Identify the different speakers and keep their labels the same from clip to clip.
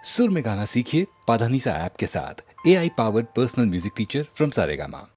Speaker 1: सुर में गाना सीखिए पाधानीसा ऐप के साथ। AI powered personal music teacher from Saregama.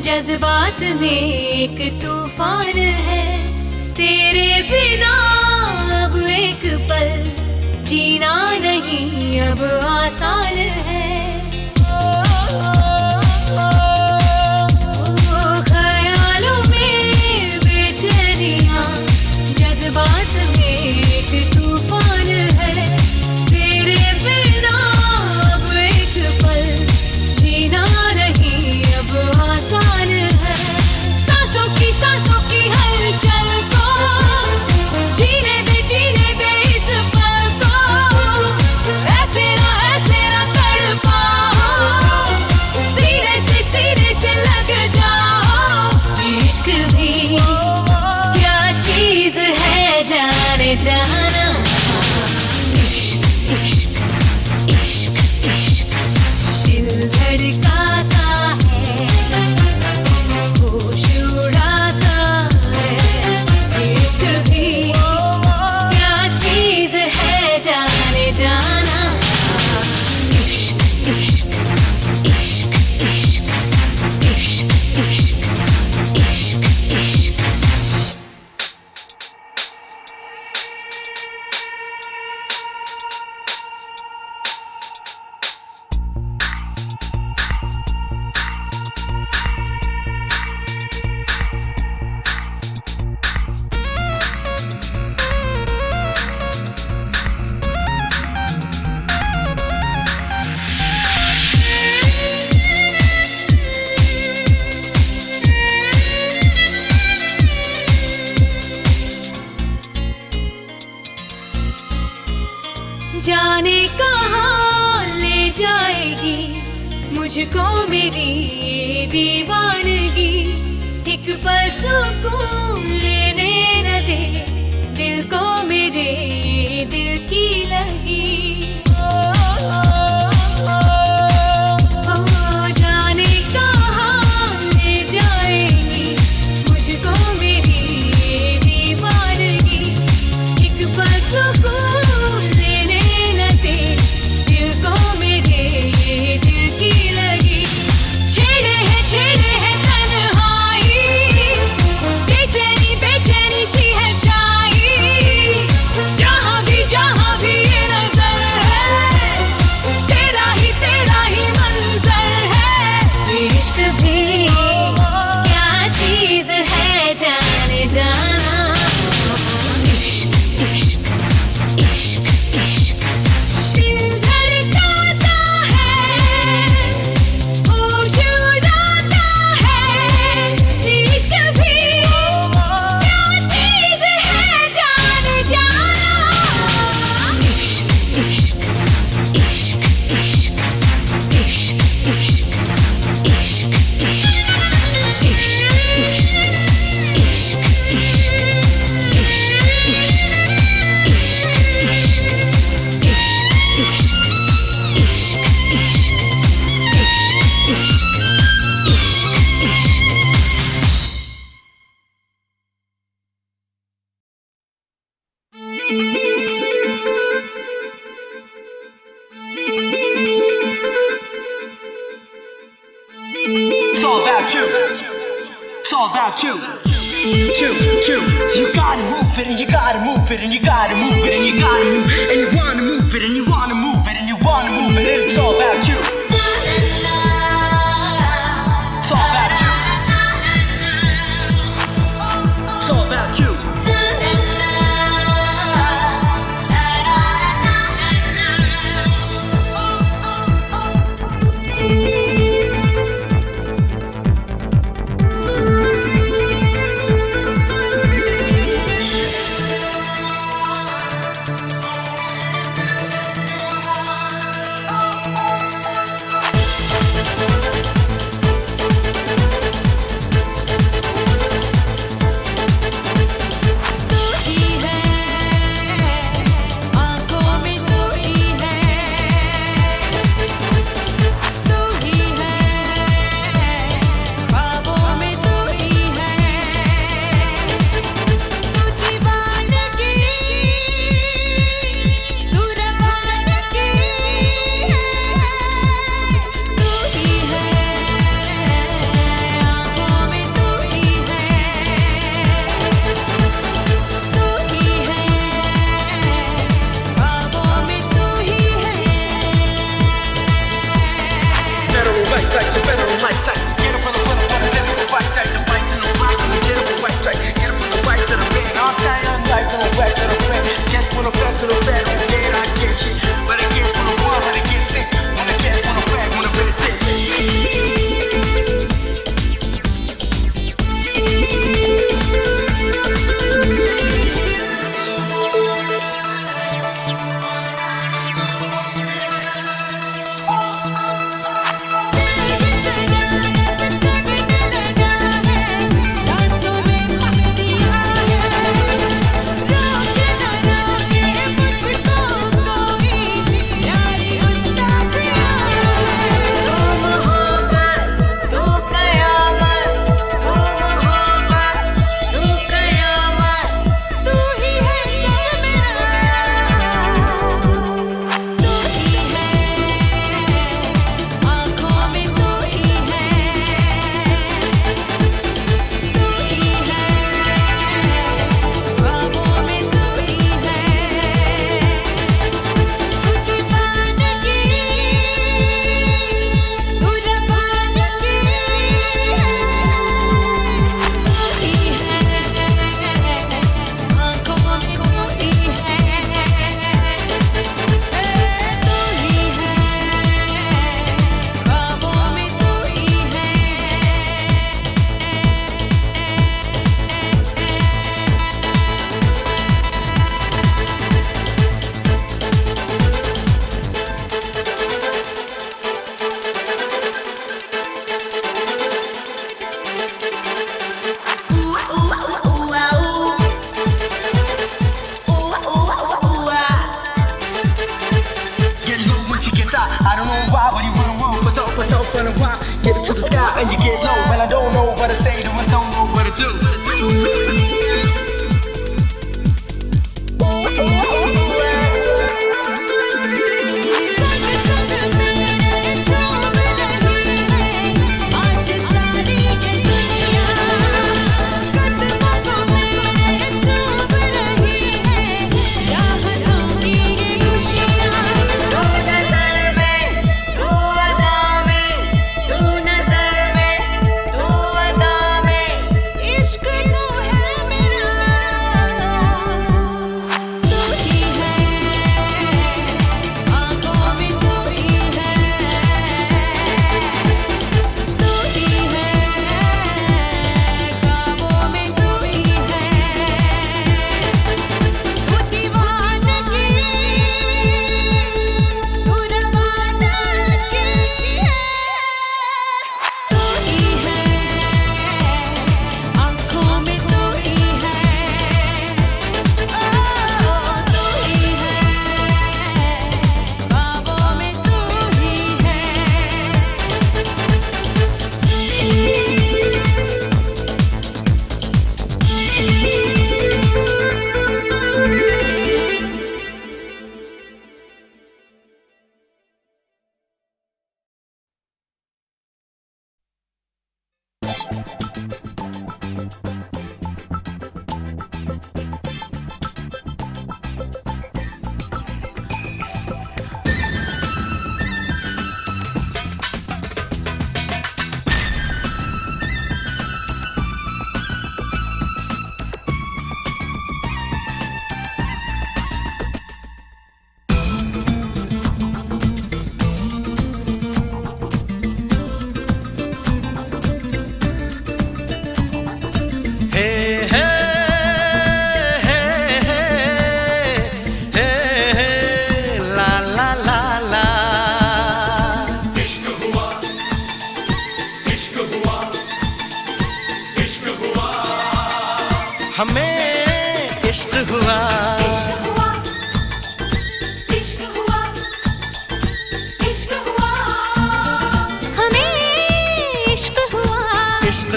Speaker 2: जज्बात में एक तूफान है, तेरे बिना अब एक पल जीना नहीं अब आसान है। ख्यालों में बेचैनियां, जज्बात में एक तूफान है, तेरे बिना अब एक पल जीना नहीं अब आसान है। सांसों की हलचल को जीने दे इस पल को, ऐसे ना तड़पाओ, सीने से लग जाओ। इश्क भी क्या चीज है जाने जाना। इश्क इश्क इश्क इश्क दिल धड़काता है, होश उड़ाता है। इश्क भी क्या चीज है जाने जाना। इश्क इश्क इश्क इश्क इश्क इश्क इश्क इश्क। जाने कहाँ ले जाएगी मुझको मेरी दीवानगी। एक पल सुकून लेने न दे दिल को मेरे दिल की लगी। जाने कहाँ ले जाएगी मुझको मेरी दीवानगी। एक पल सुकून लेने न दे दिल को मेरे दिल की लगी। छेड़े है तन्हाई, बेचैनी सी है छाई। जहाँ भी
Speaker 3: about you. You gotta move it and you gotta move it and you gotta move it and you gotta move it and you wanna move it and you wanna move it and you wanna move it and it's all about you. It's all about you. It's all about you.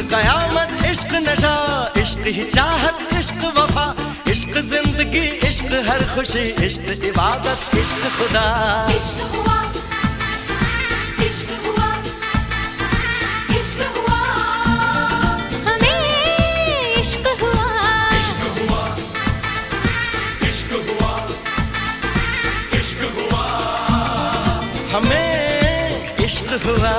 Speaker 3: कयामत इश्क नशा, इश्क ही चाहत, इश्क वफा, इश्क जिंदगी, इश्क हर खुशी, इश्क इबादत, इश्क खुदा।
Speaker 2: इश्क हुआ, इश्क हुआ, इश्क हुआ, हमें इश्क हुआ, इश्क हुआ, इश्क हुआ, इश्क हुआ,
Speaker 3: हमें इश्क हुआ।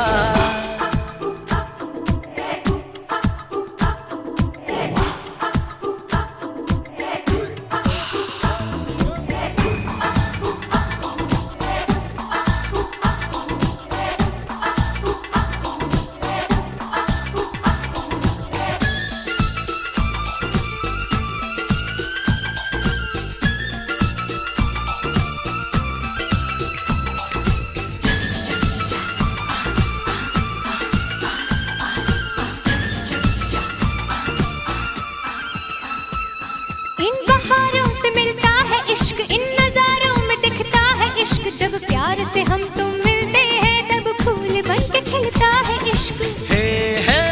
Speaker 2: इन बहारों से मिलता है इश्क, इन नजारों में दिखता है इश्क, जब प्यार से हम तुम मिलते हैं तब फूल बन के खिलता है इश्क।
Speaker 3: हे हे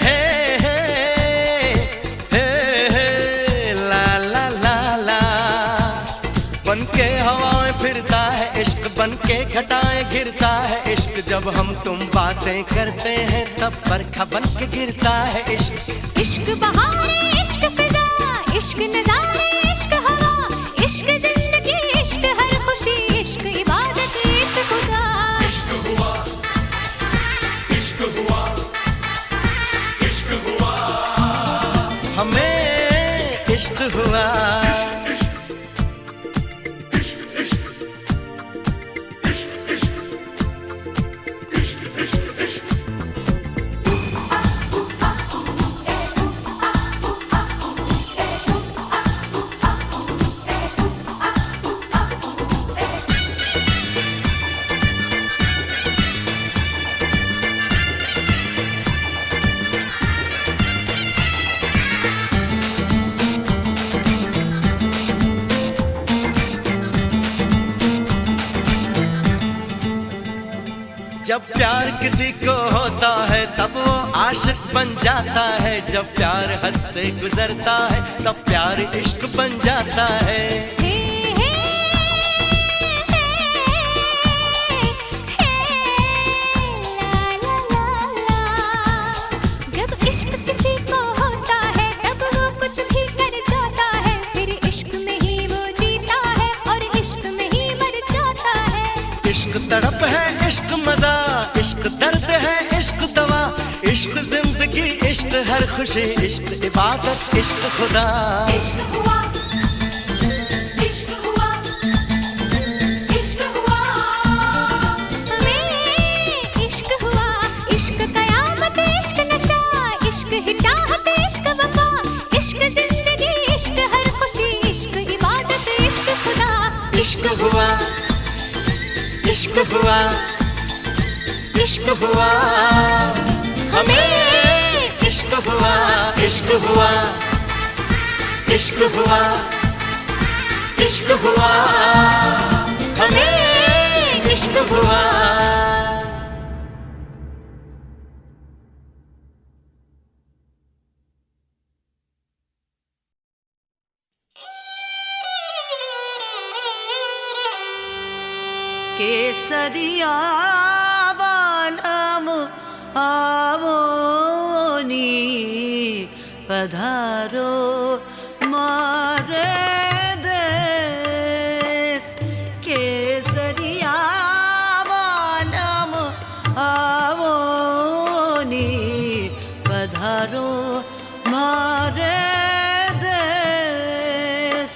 Speaker 3: हे हे हे ला ला ला ला, बन के हवाएं फिरता है इश्क, बन के घटाएं घिरता है इश्क, जब हम तुम बातें करते हैं तब बरखा बन के गिरता है इश्क।
Speaker 2: इश्क बहारें, इश्क फिजा, इश्क नजारे, इश्क हवा, इश्क जिंदगी, इश्क हर खुशी, इश्क इबादत, इश्क खुदा। इश्क हुआ, इश्क हुआ, इश्क हुआ,
Speaker 3: हमें इश्क हुआ। जब प्यार किसी को होता है तब वो आशिक बन जाता है, जब प्यार हद से गुजरता है तब प्यार इश्क बन जाता है।
Speaker 2: हे हे हे ला ला ला ला, जब इश्क किसी को होता है तब वो कुछ भी कर जाता है, फिर इश्क में ही वो जीता है और इश्क में ही मर जाता है।
Speaker 3: इश्क तड़प है, इश्क मजा, इश्क दर्द है, इश्क दवा, इश्क जिंदगी, इश्क हर खुशी, इश्क इबादत, इश्क खुदा।
Speaker 2: इश्क हुआ, इश्क हुआ, इश्क हुआ, हमें इश्क हुआ, इश्क कयामत, इश्क नशा, इश्क ही चाहत, इश्क वफा, इश्क जिंदगी, इश्क हर खुशी, इश्क इबादत, इश्क खुदा।
Speaker 3: इश्क हुआ, इश्क हुआ, इश्क हुआ, हमें इश्क हुआ, इश्क हुआ, इश्क हुआ, इश्क हुआ, हमें इश्क हुआ।
Speaker 4: केसरिया बालम आवो नी पधारो मारे देश। केसरिया बालम आवो नी पधारो मारे देश।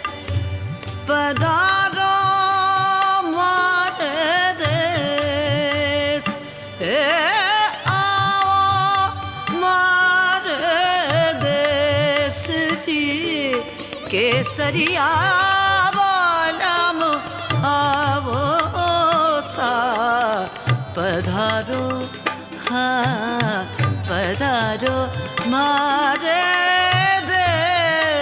Speaker 4: पधारो केसरिया बालम आवो सा पधारो, हाँ पधारो मारे देश।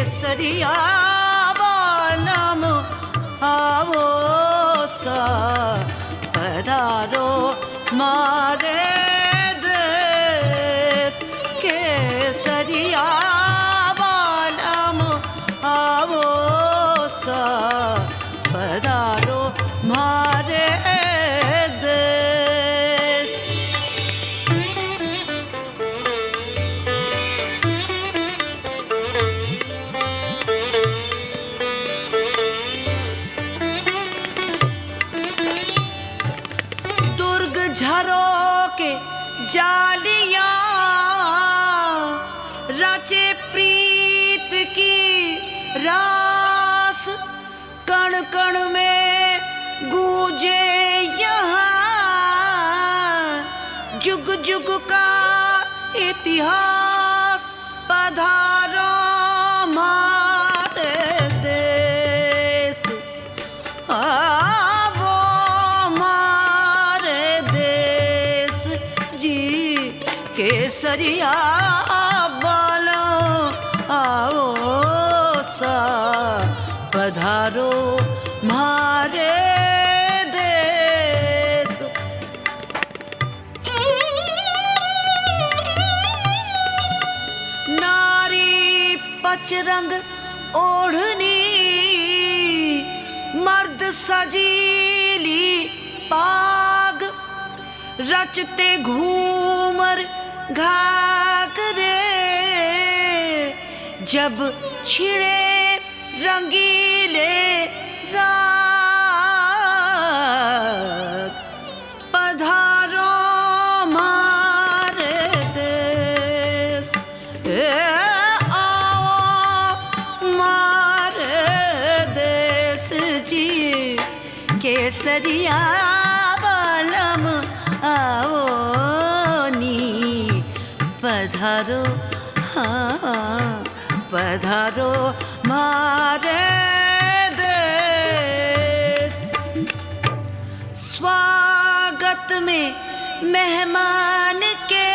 Speaker 4: केसरिया बालम आवो सा पधारो मारे देश केसरिया बालम आवो सा पधारो मारे देश। दुर्ग झरों के जालियां रचे प्रीत की रास, कण कण में गूंजे यहाँ जुग जुग का इतिहास। पधारो हमारे देश, आवो हमारे देश जी केसरिया बालो आओ सा पधारो मारे देश। नारी पचरंग ओढ़नी मर्द सजीली पाग, रचते घूमर घाघरे जब छिड़े रंगीले राग। पधारो हमारे देश, आओ हमारे देश जी केसरिया बालम आओ नी पधारो, हाँ पधारो मारे देश। स्वागत में मेहमान के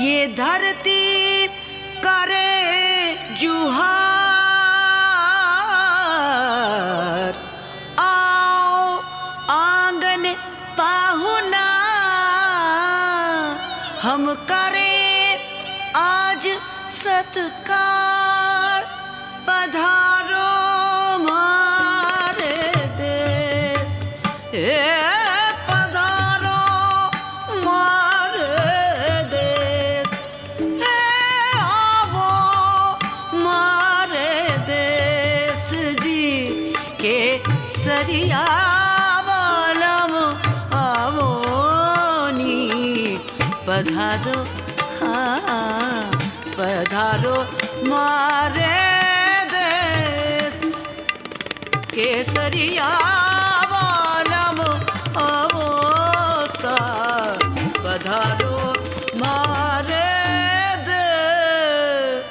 Speaker 4: ये धरती करे जुहार। आओ आंगन पाहुना हम करें आज सत्कार। पधारो हमारे देश, पधारो हमारे देश, आवो हमारे देश जी केसरिया बालम आवो नी पधारो, हाँ पधारो मारे देश केसरिया बालम आवो सा पधारो मारे देश।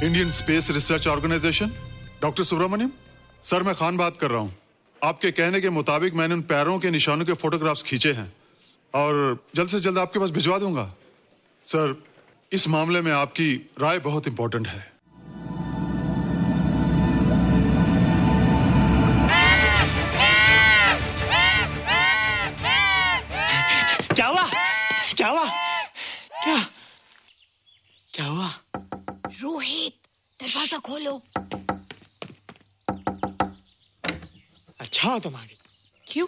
Speaker 5: Indian space research organisation. Doctor Subramanyam sir, मैं खान बात कर रहा हूँ। आपके कहने के मुताबिक मैंने उन पैरों के निशानों के फोटोग्राफ्स खींचे हैं और जल्द से जल्द आपके पास भिजवा दूंगा। सर, इस मामले में आपकी राय बहुत इंपॉर्टेंट है।
Speaker 3: क्या हुआ? क्या हुआ? क्या क्या हुआ?
Speaker 6: रोहित, दरवाजा खोलो।
Speaker 3: अच्छा हो तुम आ गई।
Speaker 6: क्यों?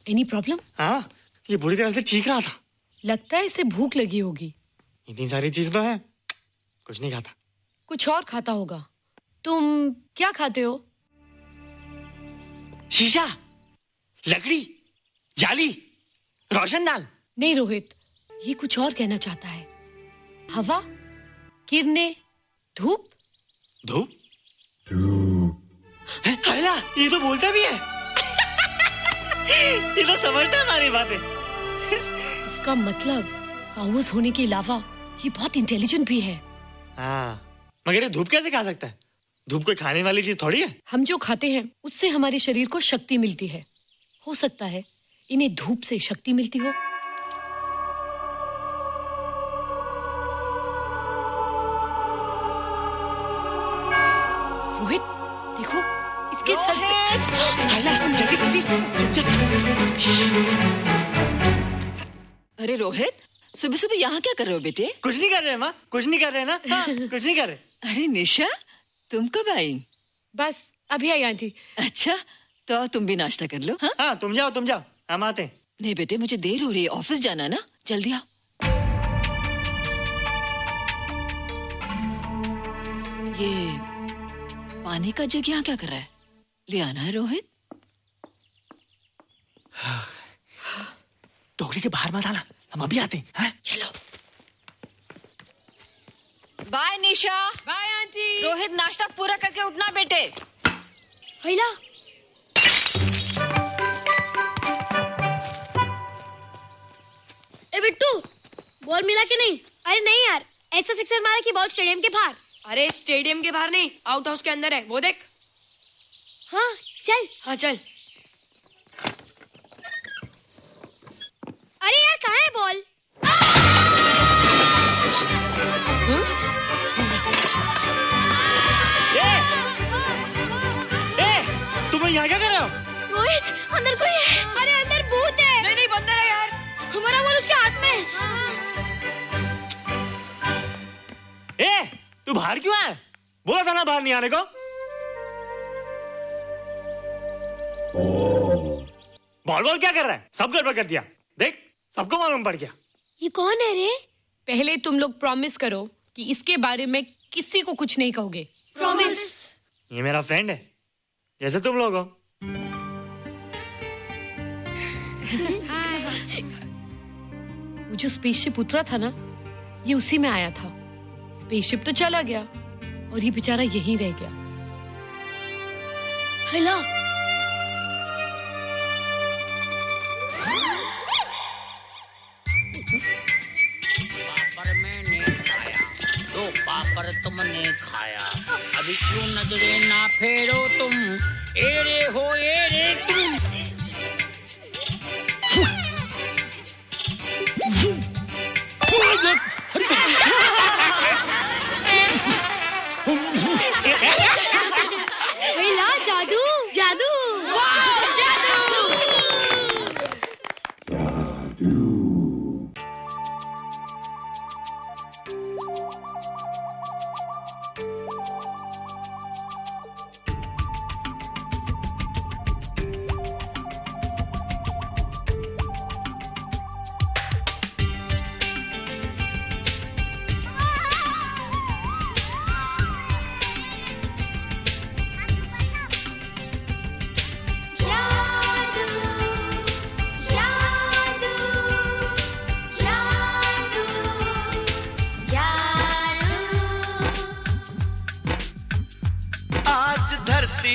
Speaker 6: Any problem?
Speaker 3: हाँ, ये बुरी तरह से चीख रहा था।
Speaker 6: लगता है इसे भूख लगी होगी।
Speaker 3: इतनी सारी चीज तो है, कुछ नहीं खाता।
Speaker 6: कुछ और खाता होगा। तुम क्या खाते हो?
Speaker 3: शीशा, लकड़ी, जाली, रोशनदान।
Speaker 6: नहीं रोहित, ये कुछ और कहना चाहता है। हवा, किरणें, धूप।
Speaker 3: धूप? हैला, ये तो बोलता भी है। ये तो समझता है हमारी बातें।
Speaker 6: इसका मतलब पावर्स होने के अलावा ये बहुत इंटेलिजेंट भी है।
Speaker 3: हाँ, मगर ये धूप कैसे खा सकता है? धूप कोई खाने वाली चीज थोड़ी है।
Speaker 6: हम जो खाते हैं उससे हमारे शरीर को शक्ति मिलती है। हो सकता है इन्हें धूप से शक्ति मिलती हो। रोहित, देखो इसके सर पे।
Speaker 3: हैला, जल्दी जल्दी।
Speaker 4: अरे रोहित, सुबह सुबह यहाँ क्या कर रहे हो बेटे?
Speaker 3: कुछ नहीं कर रहे माँ, कुछ नहीं कर रहे ना। हाँ, कुछ नहीं कर रहे।
Speaker 4: अरे निशा, तुम कब आई?
Speaker 6: बस अभी आई आंटी।
Speaker 4: अच्छा, तो तुम भी नाश्ता कर लो। हाँ,
Speaker 3: हाँ, तुम जाओ, हम आते हैं।
Speaker 4: नहीं बेटे, मुझे देर हो रही है, ऑफिस जाना ना, जल्दी आओ। ये पानी का जग यहाँ क्या कर रहा है? ले आना है रोहित।
Speaker 3: टोकरी के बाहर मत आना, हम अभी आते हैं। हाँ?
Speaker 4: चलो। Bye Nisha.
Speaker 6: Bye aunty.
Speaker 4: Rohit, नाश्ता पूरा करके उठना बेटे।
Speaker 2: हैला, ए बिट्टू, बॉल मिला कि नहीं? अरे नहीं यार, ऐसा सिक्सर मारा कि बॉल स्टेडियम के बाहर।
Speaker 7: अरे स्टेडियम के बाहर नहीं, आउट हाउस के अंदर है, वो देख।
Speaker 2: हाँ चल।
Speaker 7: हाँ चल।
Speaker 2: अरे यार, कहाँ है बॉल?
Speaker 3: तुम यहाँ क्या कर रहे हो?
Speaker 2: रोहित, अंदर कोई है। अरे अंदर भूत है।
Speaker 7: नहीं बंदर है यार।
Speaker 2: हमारा बॉल उसके हाथ में।
Speaker 3: तू बाहर क्यों है? बोला था ना बाहर नहीं आने को। बॉल क्या कर रहा है? सब गड़बड़ कर दिया। देख, सबको मालूम पड़ गया।
Speaker 2: ये कौन है रे?
Speaker 6: पहले तुम लोग प्रॉमिस करो कि इसके बारे में किसी को कुछ नहीं कहोगे।
Speaker 2: प्रॉमिस।
Speaker 3: ये मेरा फ्रेंड है, जैसे तुम लोग हो।
Speaker 6: वो जो स्पेसशिप उतरा था ना, ये उसी में आया था। स्पेसशिप तो चला गया और ये बेचारा यहीं रह गया।
Speaker 2: हैला,
Speaker 8: पापड़ मैंने खाया, दो पापड़ तुमने खाया, अभी क्यों नजरे ना फेरो तुम, एरे हो एरे तुम।
Speaker 2: हैला, जादू जादू।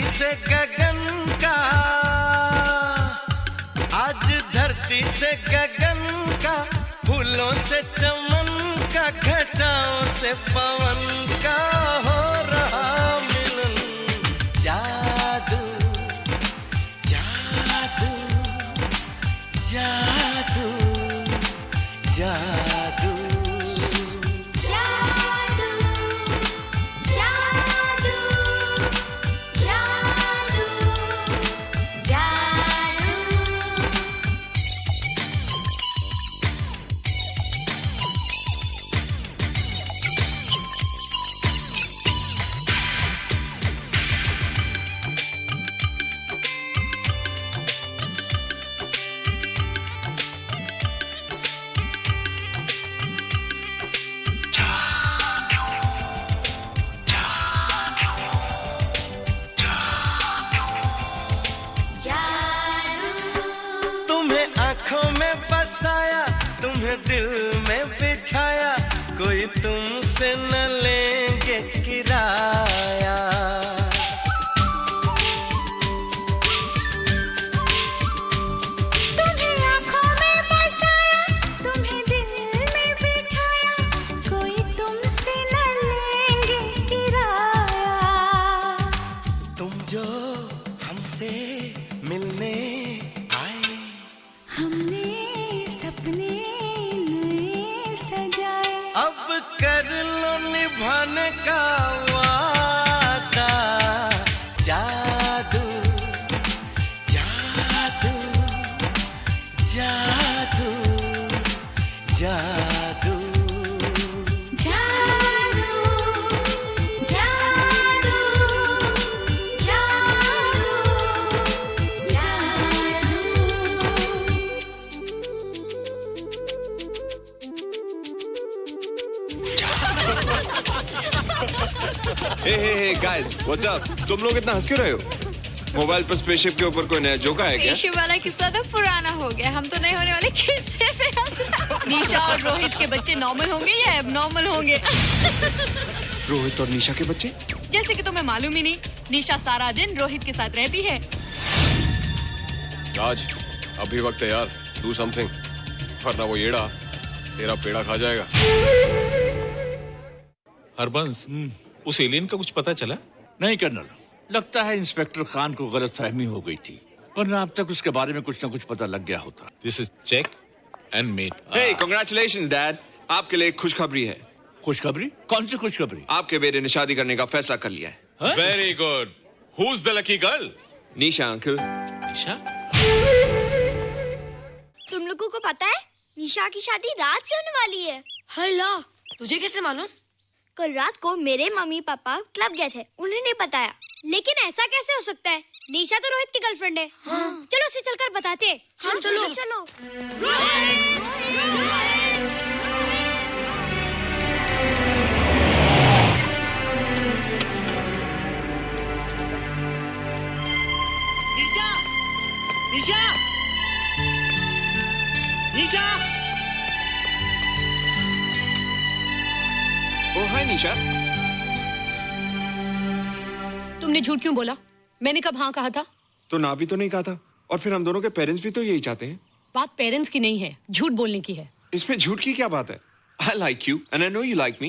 Speaker 3: से गगन का, आज धरती से गगन का, फूलों से चमन का, घटाओं से पवन का हो आंखों में बसाया, तुम्हें दिल में बिठाया, कोई तुमसे न लेंगे किराया।
Speaker 2: तुम्हें आंखों में बसाया, तुम्हें दिल में बिठाया, कोई तुमसे न लेंगे किराया।
Speaker 3: तुम जो हमसे मिलने आए,
Speaker 2: हमने सपने नए सजाए,
Speaker 3: अब कर लो निभाने का वादा। जादू जादू जादू जादू
Speaker 2: जादू जादू
Speaker 9: हे गाइस, व्हाट्स अप? तुम लोग इतना हंस क्यों रहे हो? मोबाइल पर स्पेसशिप के ऊपर कोई नया जोक है क्या?
Speaker 2: स्पेसशिप वाला किस्सा तो पुराना हो गया, हम तो नहीं होने वाले किस्से पे हंस।
Speaker 4: निशा और रोहित के बच्चे नॉर्मल होंगे या एबनॉर्मल होंगे?
Speaker 9: रोहित और निशा के बच्चे?
Speaker 4: जैसे कि तुम्हें मालूम ही नहीं, निशा सारा दिन रोहित के साथ रहती है।
Speaker 10: राज, अभी वक्त है यार, डू समथिंग, वरना वो येड़ा तेरा पेड़ा खा जाएगा।
Speaker 11: हरबंस, उस एलियन का कुछ पता चला?
Speaker 12: नहीं कर्नल, लगता है इंस्पेक्टर खान को गलतफहमी हो गई थी, वरना अब तक उसके बारे में कुछ न कुछ पता लग गया होता।
Speaker 11: This is check and mate.
Speaker 9: Hey, congratulations dad, आपके लिए एक खुशखबरी है।
Speaker 12: खुशखबरी? कौन सी खुशखबरी?
Speaker 9: आपके बेटे ने शादी करने का फैसला कर लिया है।
Speaker 11: Very good. Who is the lucky girl?
Speaker 9: Nisha uncle.
Speaker 11: Nisha?
Speaker 2: तुम लोगों को पता है निशा की शादी रात से होने वाली है।
Speaker 7: हल्ला, तुझे कैसे मालूम?
Speaker 2: कल रात को मेरे मम्मी पापा क्लब गए थे, उन्होंने बताया। लेकिन ऐसा कैसे हो सकता है? निशा तो रोहित की गर्लफ्रेंड है। हाँ। चलो उसे चलकर बताते हैं।
Speaker 7: चलो,
Speaker 2: चलो
Speaker 7: चलो।
Speaker 3: निशा, निशा, निशा।
Speaker 9: ओ हाय निशा।
Speaker 6: तुमने झूठ क्यों बोला? मैंने कब हाँ कहा था?
Speaker 9: तो ना भी तो नहीं कहा था, और फिर हम दोनों के पेरेंट्स भी तो यही चाहते हैं।
Speaker 6: बात पेरेंट्स की नहीं है, झूठ बोलने की है।
Speaker 9: इसमें झूठ की क्या बात है? I like you and I know you like me.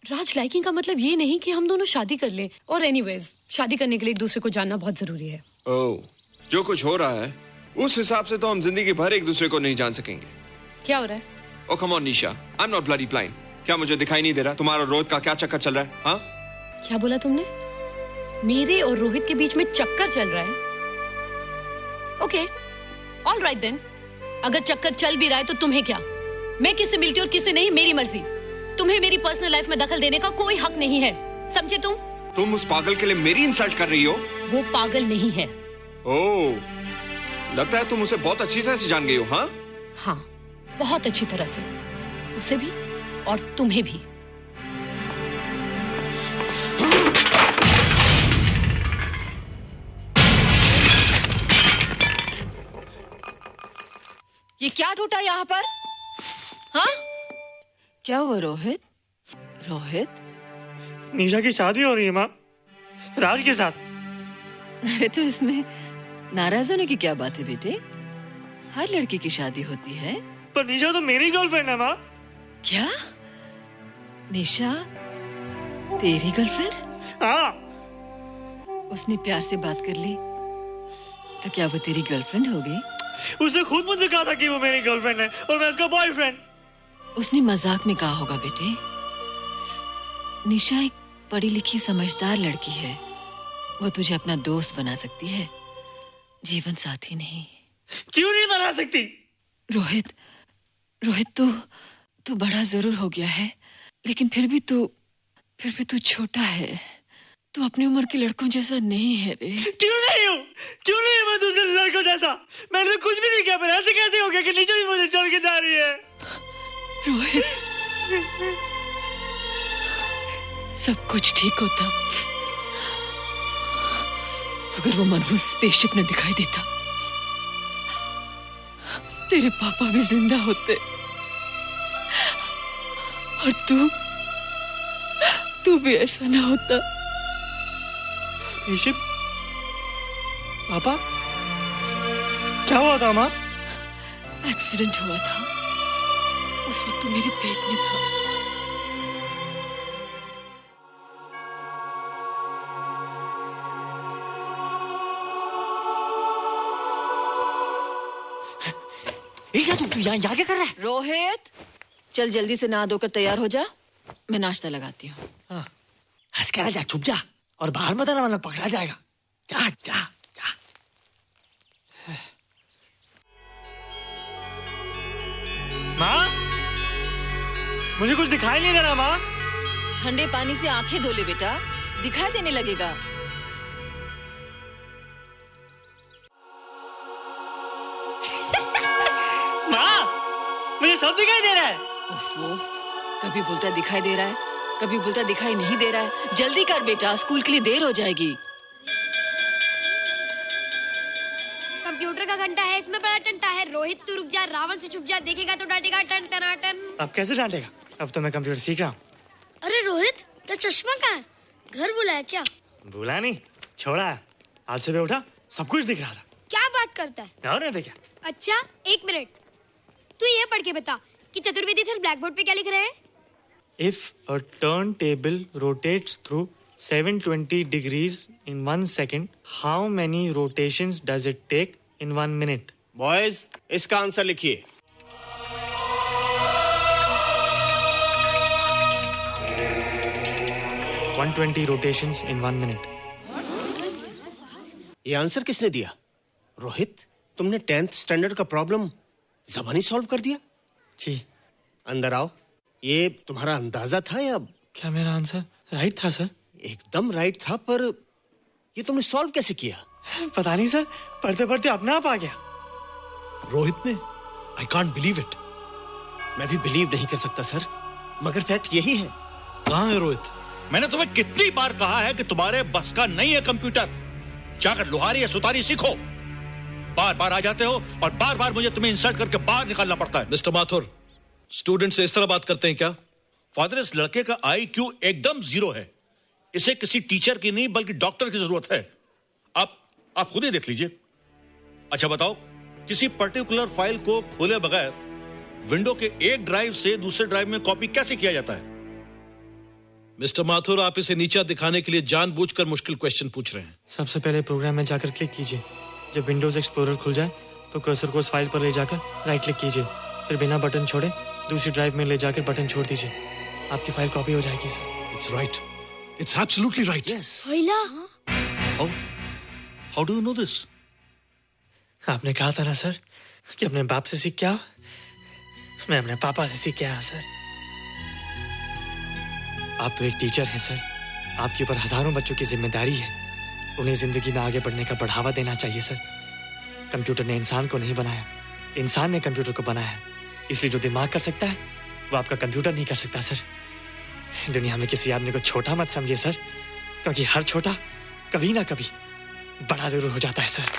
Speaker 6: Raj, liking का मतलब ये नहीं कि हम दोनों शादी कर लें। और एनीवेज, शादी करने के लिए एक दूसरे को जानना बहुत जरूरी है।
Speaker 9: ओह, जो कुछ हो रहा है उस हिसाब से तो हम जिंदगी भर एक दूसरे को नहीं जान सकेंगे।
Speaker 6: क्या हो रहा है?
Speaker 9: Oh come on Nisha, I am not bloody blind. क्या मुझे दिखाई नहीं दे रहा तुम्हारा रोहित का क्या चक्कर चल रहा है? हाँ,
Speaker 6: क्या बोला तुमने? मेरे और रोहित के बीच में चक्कर चल रहा है? Okay, all right then. अगर चक्कर चल भी रहा है तो तुम्हें क्या? मैं किससे मिलती हूँ और किससे नहीं, मेरी मर्जी। तुम्हें मेरी पर्सनल लाइफ में दखल देने का कोई हक नहीं है, समझे तुम?
Speaker 9: तुम उस पागल के लिए मेरी इंसल्ट कर रही हो?
Speaker 6: वो पागल नहीं है।
Speaker 9: ओह, लगता है तुम उसे बहुत अच्छी तरह से जान गई हो। हाँ
Speaker 6: हाँ, बहुत अच्छी तरह से, उसे भी और तुम्हें भी।
Speaker 4: ये क्या टूटा यहाँ पर? हाँ, क्या हुआ रोहित? रोहित,
Speaker 3: निशा की शादी हो रही है माँ, राज के साथ।
Speaker 4: अरे तो इसमें नाराज होने की क्या बात है बेटे? हर लड़की की शादी होती है।
Speaker 3: पर निशा तो मेरी गर्लफ्रेंड है माँ।
Speaker 4: क्या? निशा तेरी गर्लफ्रेंड?
Speaker 3: हाँ।
Speaker 4: उसने प्यार से बात कर ली तो क्या वो तेरी गर्लफ्रेंड हो गई?
Speaker 3: उसने खुद मुझसे कहा था कि वो मेरी गर्लफ्रेंड है और मैं उसका बॉयफ्रेंड।
Speaker 4: उसने मजाक में कहा होगा बेटे। निशा एक पढ़ी लिखी समझदार लड़की है, वो तुझे अपना दोस्त बना सकती है, जीवन साथी नहीं।
Speaker 3: क्यों नहीं बना सकती?
Speaker 4: रोहित, रोहित तू बड़ा जरूर हो गया है, लेकिन फिर भी तू छोटा है। तू अपनी उम्र के लड़कों जैसा नहीं है रे।
Speaker 3: क्यों नहीं हूँ? क्यों नहीं मैं दूसरे लड़कों जैसा? मैंने तो कुछ भी नहीं किया, पर ऐसे कैसे हो गया कि निशा भी मुझे छोड़ के जा रही है?
Speaker 4: रोहित, सब कुछ ठीक होता अगर वो मनहूस स्पेसशिप न दिखाई देता। तेरे पापा भी जिंदा होते और तू भी ऐसा ना होता।
Speaker 13: ऋषभ, पापा क्या हुआ था माँ?
Speaker 4: एक्सीडेंट हुआ था, उस वक्त तू मेरे पेट में था।
Speaker 13: तू यहाँ क्या कर रहा है?
Speaker 4: रोहित, चल जल्दी से नहा धोकर तैयार हो जा, मैं नाश्ता लगाती हूँ।
Speaker 13: हंस कर जा, छुप जा और बाहर मत आना वरना पकड़ा जाएगा। जा जा जा। माँ, मुझे कुछ दिखाई नहीं दे रहा माँ।
Speaker 4: ठंडे पानी से आंखें धो ले बेटा, दिखाई देने लगेगा।
Speaker 13: माँ, मुझे सब दिखाई दे रहा है।
Speaker 4: ओफो, कभी बोलता दिखाई दे रहा है, कभी बोलता दिखाई नहीं दे रहा है। जल्दी कर बेटा, स्कूल के लिए देर हो जाएगी।
Speaker 7: कंप्यूटर का घंटा है, इसमें बड़ा टंटा है। रोहित तू रुक जा, रावण से छुप जा, देखेगा तो डांटेगा टन टनाटन।
Speaker 13: अब कैसे डांटेगा? अब तो मैं कंप्यूटर सीख रहा हूँ।
Speaker 7: अरे रोहित, तेरा चश्मा कहाँ है? घर बुलाया क्या?
Speaker 13: भूला नहीं, छोड़ा है। आज सुबह उठा, सब कुछ दिख रहा था।
Speaker 7: क्या बात करता है?
Speaker 13: और नहीं तो क्या?
Speaker 7: अच्छा, एक मिनट, तू ये पढ़ के बता कि चतुर्वेदी सर ब्लैक बोर्ड पे क्या लिख रहे हैं?
Speaker 13: If a turntable rotates through 720 degrees in 1 second, how many rotations does it take in 1 minute?
Speaker 14: Boys, इसका आंसर लिखिए।
Speaker 13: One 120 rotations in 1 minute.
Speaker 14: ये आंसर किसने दिया? रोहित, तुमने 10th स्टैंडर्ड का प्रॉब्लम ज़बानी सॉल्व कर दिया?
Speaker 13: जी।
Speaker 14: अंदर आओ। ये तुम्हारा अंदाजा था या?
Speaker 13: क्या मेरा आंसर राइट था सर?
Speaker 14: एकदम राइट था, पर ये तुमने सॉल्व कैसे किया?
Speaker 13: पता नहीं सर, पढ़ते पढ़ते अपने आप आ गया।
Speaker 14: रोहित ने? I can't believe it. मैं भी बिलीव नहीं कर सकता सर, मगर फैक्ट यही है।
Speaker 12: कहाँ है रोहित? मैंने तुम्हें कितनी बार कहा है कि तुम्हारे बस का नहीं है कंप्यूटर। जाकर लोहारी या सुतारी सीखो। बार बार आ जाते हो और बार बार मुझे तुम्हें इंसल्ट करके बाहर निकालना पड़ता है।
Speaker 11: मिस्टर माथुर, स्टूडेंट से इस तरह बात करते हैं क्या?
Speaker 12: फादर, इस लड़के का IQ एकदम 0 है। इसे किसी टीचर की नहीं बल्कि डॉक्टर की जरूरत है। आप खुद ही देख लीजिए। अच्छा बताओ, किसी पर्टिकुलर फाइल को खोले बगैर विंडो के एक ड्राइव से दूसरे ड्राइव में कॉपी कैसे किया जाता है?
Speaker 11: मिस्टर माथुर, आप इसे नीचा दिखाने के लिए जानबूझकर मुश्किल क्वेश्चन पूछ रहे हैं।
Speaker 13: सबसे पहले प्रोग्राम में जाकर क्लिक कीजिए। जब विंडोज एक्सप्लोरर खुल जाए तो कर्सर को उस फाइल पर ले जाकर राइट क्लिक कीजिए, फिर बिना बटन छोड़े दूसरी ड्राइव में ले जाकर बटन छोड़ दीजिए। आपकी फाइल कॉपी हो जाएगी sir.
Speaker 12: It's right, it's absolutely right. How do you know this?
Speaker 13: आपने कहा था ना सर कि अपने बाप से सीख के आओ। मैं अपने पापा से सीख के आया सर। आप तो एक टीचर हैं सर, आपके ऊपर हजारों बच्चों की जिम्मेदारी है। उन्हें जिंदगी में आगे बढ़ने का बढ़ावा देना चाहिए सर। कंप्यूटर ने इंसान को नहीं बनाया, इंसान ने कंप्यूटर को बनाया। इसलिए जो दिमाग कर सकता है वो आपका कंप्यूटर नहीं कर सकता सर। दुनिया में किसी आदमी को छोटा मत समझिए सर, क्योंकि हर छोटा कभी ना कभी बड़ा जरूर हो जाता है सर।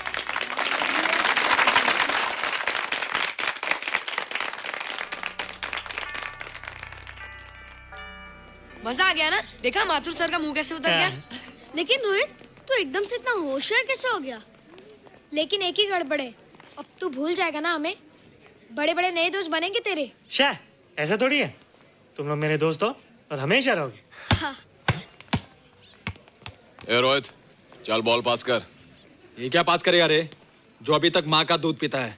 Speaker 7: मजा आ गया ना? देखा माथुर सर का मुंह कैसे उतर गया? लेकिन रोहित, तू एकदम से इतना होशियार कैसे हो गया? लेकिन एक ही गड़बड़ है, अब तू भूल जाएगा ना हमें। बड़े बड़े नए दोस्त बनेंगे तेरे।
Speaker 13: शाह, ऐसा थोड़ी है। तुम लोग मेरे दोस्त हो और हमेशा रहोगे।
Speaker 7: हाँ।
Speaker 10: ए रोहित, चल बॉल पास कर।
Speaker 15: ये क्या पास करेगा रे, जो अभी तक माँ का दूध पीता है?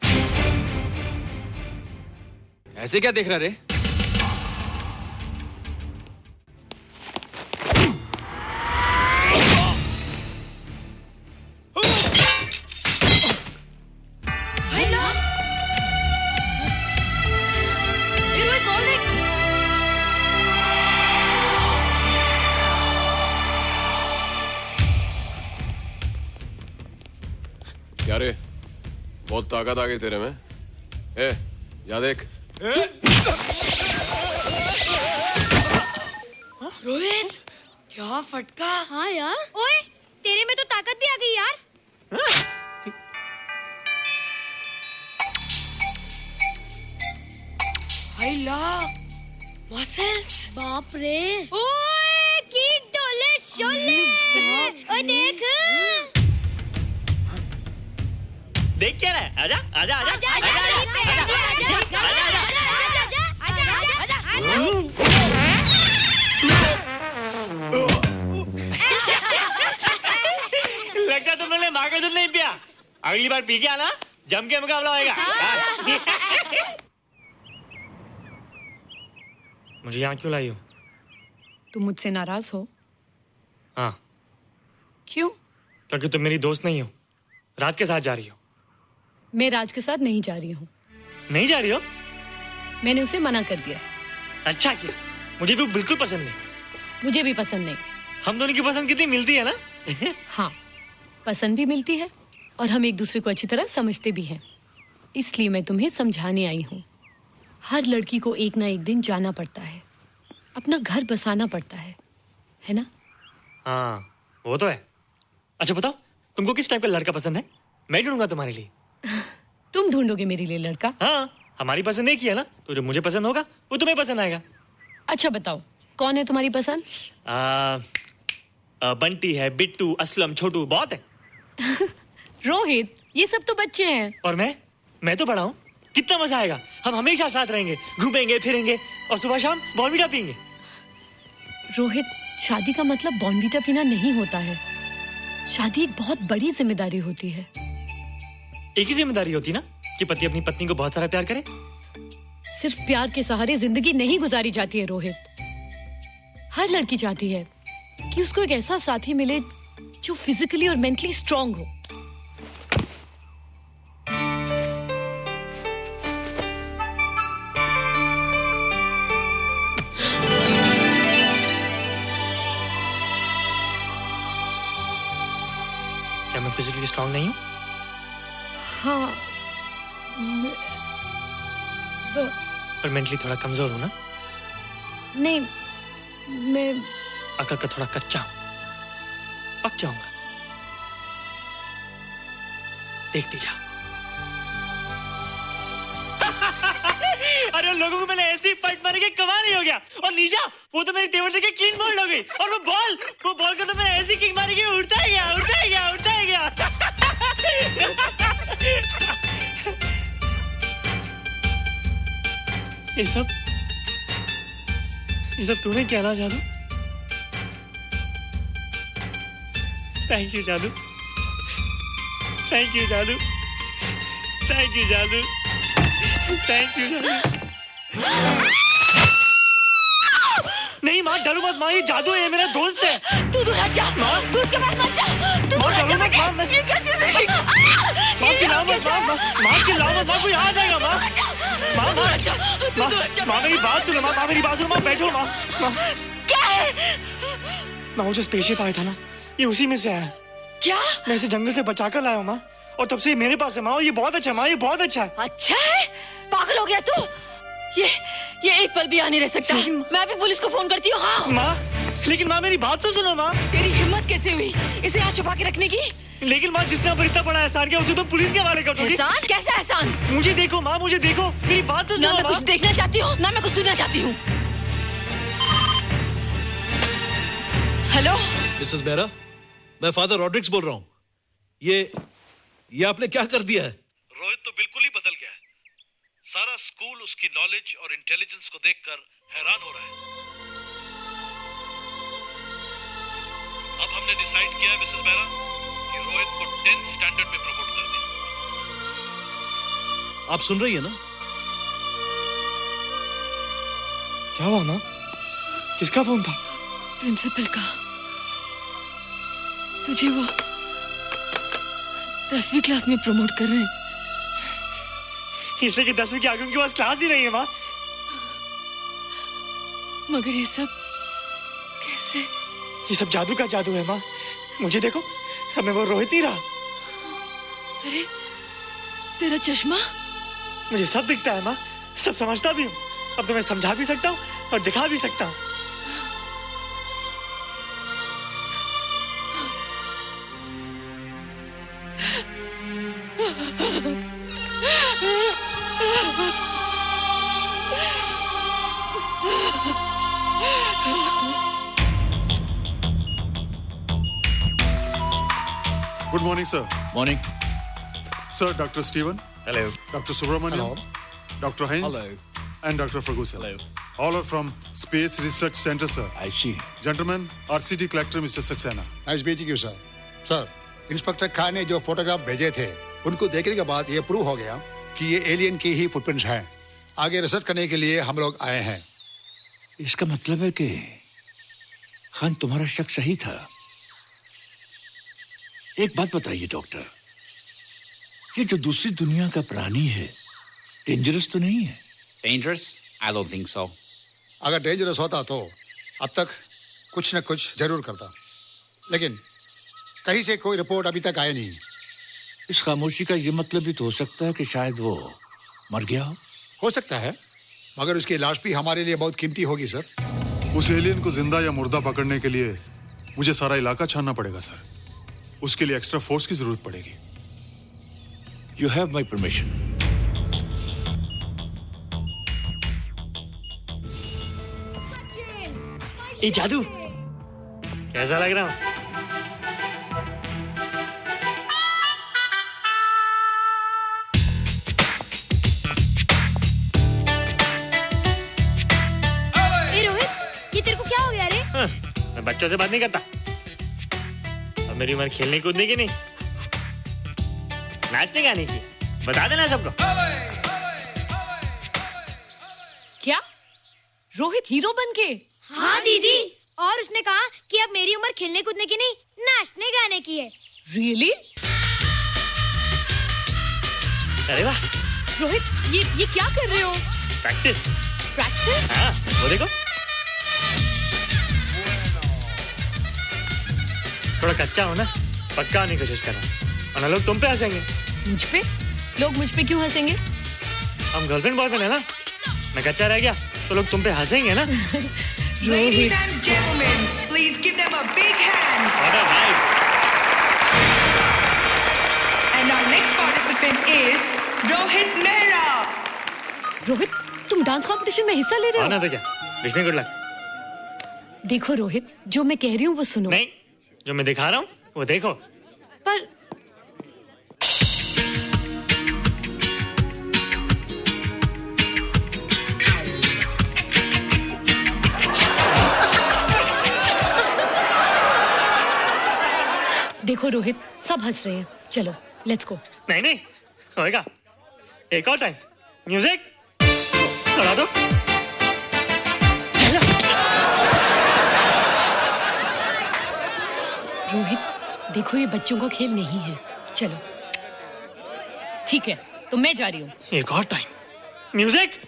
Speaker 15: ऐसे क्या देख रहा रे?
Speaker 10: क्या रे, बहुत ताकत आ गई तेरे में। ए, या देख।
Speaker 7: रोहित, क्या फटका। हाँ यार। ओए, तेरे में तो ताकत भी आ गई यार।
Speaker 6: I love muscles.
Speaker 7: बाप रे। ओए कीट डोले शोले। ओए देख।
Speaker 13: देख क्या रहा है? आजा आजा आजा आजा आजा लगता तुमने माँ का दूध नहीं पिया। अगली बार पी के आना, जम के मुकाबला होएगा। मुझे यहाँ क्यों लाई हो?
Speaker 4: तुम मुझसे नाराज हो?
Speaker 13: हाँ।
Speaker 4: क्यों?
Speaker 13: क्योंकि तुम मेरी दोस्त नहीं हो, राज के साथ जा रही हो।
Speaker 4: मैं राज के साथ नहीं जा रही हूँ।
Speaker 13: नहीं जा रही हो?
Speaker 4: मैंने उसे मना कर दिया।
Speaker 13: अच्छा किया, मुझे भी बिल्कुल पसंद नहीं।
Speaker 4: मुझे भी पसंद नहीं।
Speaker 13: हम दोनों की पसंद कितनी मिलती है ना?
Speaker 4: हाँ, पसंद भी मिलती है और हम एक दूसरे को अच्छी तरह समझते भी हैं। इसलिए मैं तुम्हें समझाने आई हूँ। हर लड़की को एक ना एक दिन जाना पड़ता है, अपना घर बसाना पड़ता है ना?
Speaker 13: हाँ, वो तो है। अच्छा बताओ, तुमको किस टाइप का लड़का पसंद है? मैं ढूंढूंगा तुम्हारे लिए।
Speaker 4: तुम ढूंढोगे मेरे लिए लड़का?
Speaker 13: हाँ, हमारी पसंद एक ही है ना, तो जो मुझे पसंद होगा वो तुम्हें पसंद आएगा।
Speaker 4: अच्छा बताओ, कौन है तुम्हारी पसंद?
Speaker 13: बंटी है, बिट्टू, असलम, छोटू, बहुत है।
Speaker 4: रोहित, ये सब तो बच्चे हैं।
Speaker 13: और मैं तो बड़ा हूँ। कितना मजा आएगा, हम हमेशा साथ रहेंगे, घूमेंगे फिरेंगे और सुबह शाम बॉर्नवीटा पीएंगे।
Speaker 4: रोहित, शादी का मतलब बॉर्नवीटा पीना नहीं होता है। शादी एक बहुत बड़ी जिम्मेदारी होती है।
Speaker 13: एक ही जिम्मेदारी होती ना कि पति अपनी पत्नी को बहुत सारा प्यार करे।
Speaker 4: सिर्फ प्यार के सहारे जिंदगी नहीं गुजारी जाती है रोहित। हर लड़की चाहती है कि उसको एक ऐसा साथी मिले जो फिजिकली और मेंटली स्ट्रांग हो।
Speaker 13: क्या मैं फिजिकली स्ट्रांग नहीं हूँ?
Speaker 4: हाँ,
Speaker 13: पर मेंटली थोड़ा कमजोर हूँ ना?
Speaker 4: नहीं, मैं
Speaker 13: अकल का थोड़ा कच्चा हूँ, पक जाऊंगा। देखती जा। अरे उन लोगों को मैंने ऐसी फाइट मारी कि कमाल ही हो गया। और निशा, वो तो मेरी टेबल के क्लीन बॉल हो गई। और वो बॉल को तो मैंने ऐसी किक मारी कि उड़ता ही गया, उड़ता ही गया, उड़ता ही गया। ये सब तूने क्या ना जादू? थैंक यू जादू, थैंक यू जादू, थैंक यू जादू, थैंक यू जादू। नहीं माँ, डरो मत माँ, ये जादू है, मेरा दोस्त है।
Speaker 4: तू दूर हट जा, तू उसके पास मत जा। तू दूर हट जा बेटे। ये क्या चीज़ है?
Speaker 13: माँ चिल्लाओ मत, माँ चिल्लाओ मत, माँ कोई आ जाएगा। माँ मेरी बात सुनो, माँ मेरी बात सुनो, माँ बैठो। माँ
Speaker 4: क्या है?
Speaker 13: माँ वो जो स्पेसशिप आया था ना, ये उसी में से आया।
Speaker 4: क्या?
Speaker 13: मैं इसे जंगल से बचाकर लाया हूँ माँ, और तब से ये मेरे पास है माँ। और ये बहुत अच्छा है माँ, ये बहुत अच्छा है।
Speaker 4: अच्छा है? पागल हो गया तू? ये एक पल भी यहाँ नहीं रह सकता। मैं अभी पुलिस को फोन करती हूँ। हाँ
Speaker 13: माँ, लेकिन माँ मेरी बात तो सुनो माँ।
Speaker 4: तेरी हिम्मत कैसे हुई इसे यहाँ छुपा के रखने की?
Speaker 13: लेकिन माँ, जिसने पर इतना बड़ा एहसान किया उसे तो पुलिस के हवाले कर दोगी।
Speaker 4: एहसान? कैसा एहसान?
Speaker 13: मुझे देखो माँ, मुझे देखो, मेरी बात तो सुनो।
Speaker 4: ना मैं कुछ देखना चाहती हूँ, ना मैं कुछ सुनना चाहती हूँ। हेलो
Speaker 11: मिसेस बेरा, मैं फादर रॉड्रिक्स बोल रहा हूँ। ये आपने क्या कर दिया है? रोहित तो बिल्कुल ही बदल गया है। सारा स्कूल उसकी नॉलेज और इंटेलिजेंस को देखकर हैरान हो रहा है। अब हमने डिसाइड किया है मिसेस बेरा कि रोहित को 10th स्टैंडर्ड में प्रमोट कर दें। आप सुन रही है ना?
Speaker 13: क्या हुआ माँ? किसका फोन था?
Speaker 4: प्रिंसिपल का। तुझे वो 10वीं क्लास में प्रमोट कर रहे हैं।
Speaker 13: इसलिए कि 10वीं के आगे उनके पास क्लास ही नहीं है माँ।
Speaker 4: मगर ये सब कैसे?
Speaker 13: ये सब जादू का जादू है माँ। मुझे देखो, हमें वो रोहित नहीं रहा।
Speaker 4: अरे तेरा चश्मा?
Speaker 13: मुझे सब दिखता है माँ, सब समझता भी हूँ। अब तो मैं समझा भी सकता हूँ और दिखा भी सकता हूँ।
Speaker 5: Good morning, sir.
Speaker 12: Morning.
Speaker 5: Sir, Dr. Stephen.
Speaker 12: Hello.
Speaker 5: Dr. Subramaniam. Dr. Heinz.
Speaker 12: Hello.
Speaker 5: And Dr. Ferguson.
Speaker 12: Hello.
Speaker 5: All are from Space Research Center, sir.
Speaker 12: I see.
Speaker 5: Gentlemen, RCT collector Mr. Saxena.
Speaker 16: Nice meeting you sir. Sir, inspector Khan ने जो photograph भेजे थे उनको देखने के बाद ये prove हो गया कि ये एलियन की ही फुटप्रिंट्स हैं। आगे रिसर्च करने के लिए हम लोग आए हैं।
Speaker 12: इसका मतलब है कि खान तुम्हारा शक सही था। एक बात बताइए डॉक्टर, ये जो दूसरी दुनिया का प्राणी है डेंजरस तो नहीं है?
Speaker 8: Dangerous? I don't think so.
Speaker 16: अगर डेंजरस होता तो अब तक कुछ न कुछ जरूर करता, लेकिन कहीं से कोई रिपोर्ट अभी तक आई नहीं।
Speaker 12: इस खामोशी का ये मतलब भी तो हो सकता है कि शायद वो मर गया
Speaker 16: हो सकता है, मगर उसकी लाश भी हमारे लिए बहुत कीमती होगी सर।
Speaker 5: उस एलियन को जिंदा या मुर्दा पकड़ने के लिए मुझे सारा इलाका छानना पड़ेगा सर। उसके लिए एक्स्ट्रा फोर्स की जरूरत पड़ेगी।
Speaker 12: You have my permission.
Speaker 13: ए जादू, कैसा लग रहा हूँ?
Speaker 7: ये तेरे को क्या हो गया रे?
Speaker 13: मैं बच्चों से बात नहीं करता। अब मेरी उम्र खेलने कूदने की नहीं, नाचने गाने की। बता देना सबको।
Speaker 6: क्या रोहित हीरो बन के?
Speaker 7: हाँ दीदी, और उसने कहा कि अब मेरी उम्र खेलने कूदने की नहीं, नाचने गाने की है।
Speaker 6: रियली?
Speaker 13: अरे वाह
Speaker 6: रोहित, ये क्या कर रहे हो?
Speaker 13: प्रैक्टिस।
Speaker 6: प्रैक्टिस?
Speaker 13: हाँ, वो देखो थोड़ा कच्चा हो ना, पक्का होने की कोशिश कर रहा हूँ, वरना लोग तुम पे हंसेंगे।
Speaker 6: मुझ पे? लोग मुझ पे क्यों हंसेंगे?
Speaker 13: हम गर्लफ्रेंड बॉयफ्रेंड है ना, मैं कच्चा रह गया तो लोग तुम पे हंसेंगे ना।
Speaker 17: Ladies and gentlemen, please give them a big hand.
Speaker 13: What a night.
Speaker 17: And our next participant is Rohit Mehra.
Speaker 6: Rohit, तुम डांस कंपटीशन में हिस्सा ले रहे हो?
Speaker 13: ना तो क्या, विश मी गुड लक।
Speaker 6: देखो रोहित, जो मैं कह रही हूँ वो सुनो।
Speaker 13: नहीं, जो मैं दिखा रहा हूँ वो देखो।
Speaker 6: पर देखो रोहित, सब हंस रहे हैं। चलो लेट्स गो।
Speaker 13: नहीं नहीं होएगा, एक और टाइम। म्यूजिक चला दो।
Speaker 6: रोहित देखो, ये बच्चों का खेल नहीं है। चलो ठीक है, तो मैं जा रही हूँ।
Speaker 13: एक और time. Music.